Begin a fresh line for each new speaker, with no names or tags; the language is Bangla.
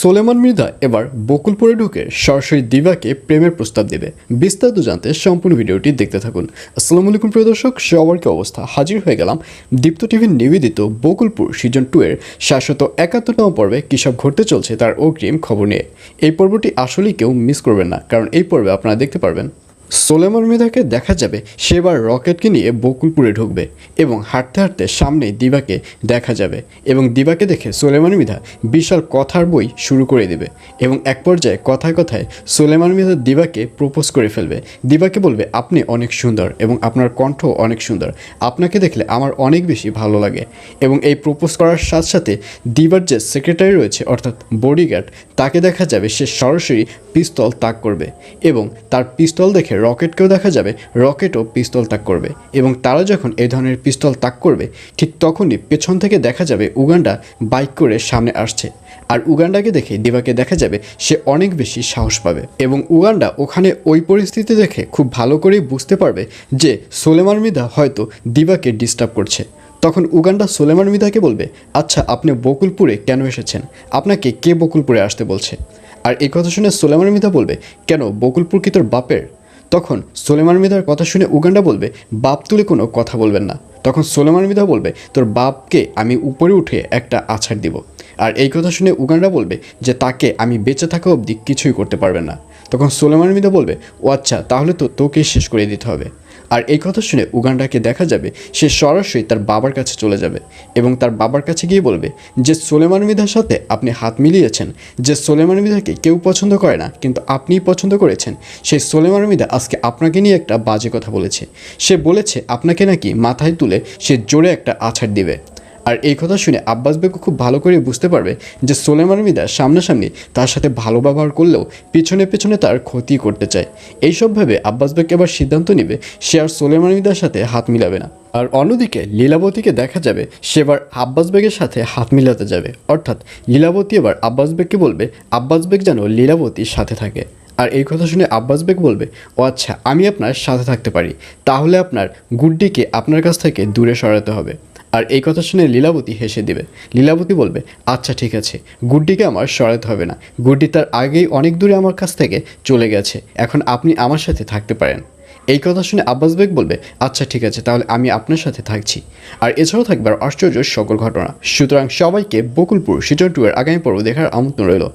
সোলেমান মৃধা এবার বকুলপুরে ঢুকে সরাসরি দিবাকে প্রেমের প্রস্তাব দেবে। বিস্তারিত জানতে সম্পূর্ণ ভিডিওটি দেখতে থাকুন। আসসালামু আলাইকুম প্রিয় দর্শক, সবার কি অবস্থা? হাজির হয়ে গেলাম দীপ্ত টিভির নিবেদিত বকুলপুর সিজন 2 এর 771তম পর্বে কী সব ঘটতে চলছে তার অগ্রিম খবর নিয়ে। এই পর্বটি আসলেই কেউ মিস করবেন না, কারণ এই পর্বে আপনারা দেখতে পারবেন সোলেমান মৃধাকে দেখা যাবে সে এবার রকেটকে নিয়ে বকুলপুরে ঢুকবে এবং হাঁটতে হাঁটতে সামনে দিবাকে দেখা যাবে এবং দিবাকে দেখে সোলেমান মৃধা বিশাল কথার বই শুরু করে দেবে এবং এক পর্যায়ে কথায় কথায় সোলেমান মৃধা দিবাকে প্রপোজ করে ফেলবে। দিবাকে বলবে, আপনি অনেক সুন্দর এবং আপনার কণ্ঠ অনেক সুন্দর, আপনাকে দেখলে আমার অনেক বেশি ভালো লাগে। এবং এই প্রপোজ করার সাথে সাথে দিবার যে সেক্রেটারি রয়েছে অর্থাৎ বডিগার্ড, তাকে দেখা যাবে সে সরাসরি পিস্তল তাক করবে এবং তার পিস্তল দেখে রকেটকেও দেখা যাবে রকেটও পিস্তল তাক করবে। এবং তারা যখন এই ধরনের পিস্তল তাক করবে ঠিক তখনই পেছন থেকে দেখা যাবে উগান্ডা বাইক করে সামনে আসছে। আর উগান্ডাকে দেখে দিবাকে দেখা যাবে সে অনেক বেশি সাহস পাবে এবং উগান্ডা ওখানে ওই পরিস্থিতি দেখে খুব ভালো করেই বুঝতে পারবে যে সোলেমান মৃধা হয়তো দিবাকে ডিস্টার্ব করছে। তখন উগান্ডা সোলেমান মৃধাকে বলবে, আচ্ছা আপনি বকুলপুরে কেন এসেছেন? আপনাকে কে বকুলপুরে আসতে বলছে? আর এই কথা শুনে সোলেমান মৃধা বলবে, কেন বকুলপুর কি তোর বাপের? তখন সোলেমান মৃধার কথা শুনে উগান্ডা বলবে, বাপ তুলে কোনো কথা বলবেন না। তখন সোলেমান মৃধা বলবে, তোর বাপকে আমি উপরে উঠে একটা আছাড় দিব। আর এই কথা শুনে উগান্ডা বলবে যে তাকে আমি বেঁচে থাকা অবধি কিছুই করতে পারবেন না। তখন সোলেমান মৃধা বলবে, ও আচ্ছা, তাহলে তো তোকে শেষ করে দিতে হবে। আর এই কথা শুনে উগান্ডাকে দেখা যাবে সে সরাসরি তার বাবার কাছে চলে যাবে এবং তার বাবার কাছে গিয়ে বলবে যে সোলেমান মৃধার সাথে আপনি হাত মিলিয়েছেন, যে সোলেমান মৃধাকে কেউ পছন্দ করে না কিন্তু আপনিই পছন্দ করেছেন, সেই সোলেমান মৃধা আজকে আপনাকে নিয়ে একটা বাজে কথা বলেছে। সে বলেছে আপনাকে নাকি মাথায় তুলে সে জোরে একটা আছাড় দিবে। আর এই কথা শুনে আব্বাস বেগও খুব ভালো করে বুঝতে পারবে যে সোলেমান মৃধা সামনাসামনি তার সাথে ভালো ব্যবহার করলেও পিছনে পেছনে তার ক্ষতি করতে চায়। এইসব ভেবে আব্বাস বেগ এবার সিদ্ধান্ত নেবে সে আর সোলেমান মৃধার সাথে হাত মিলাবে না। আর অন্যদিকে লীলাবতীকে দেখা যাবে সে এবার আব্বাস বেগের সাথে হাত মিলাতে যাবে, অর্থাৎ লীলাবতী এবার আব্বাস বেগকে বলবে আব্বাস বেগ যেন লীলাবতীর সাথে থাকে। আর এই কথা শুনে আব্বাস বেগ বলবে, ও আচ্ছা, আমি আপনার সাথে থাকতে পারি, তাহলে আপনার গুড্ডিকে আপনার কাছ থেকে দূরে সরাতে হবে। আর এই কথা শুনে লীলাবতী হেসে দিবে। লীলাবতী বলবে, আচ্ছা ঠিক আছে, গুড্ডিকে আমার সরাতে হবে না, গুড্ডি তার আগেই অনেক দূরে আমার কাছ থেকে চলে গেছে, এখন আপনি আমার সাথে থাকতে পারেন। এই কথা শুনে আব্বাস বেগ বলবে, আচ্ছা ঠিক আছে, তাহলে আমি আপনার সাথে থাকছি। আর এছাড়াও থাকবে আশ্চর্য সকল ঘটনা। সুতরাং সবাইকে বকুলপুর সিজন 2 এর আগামী পর্ব দেখার আমন্ত্রণ রইল।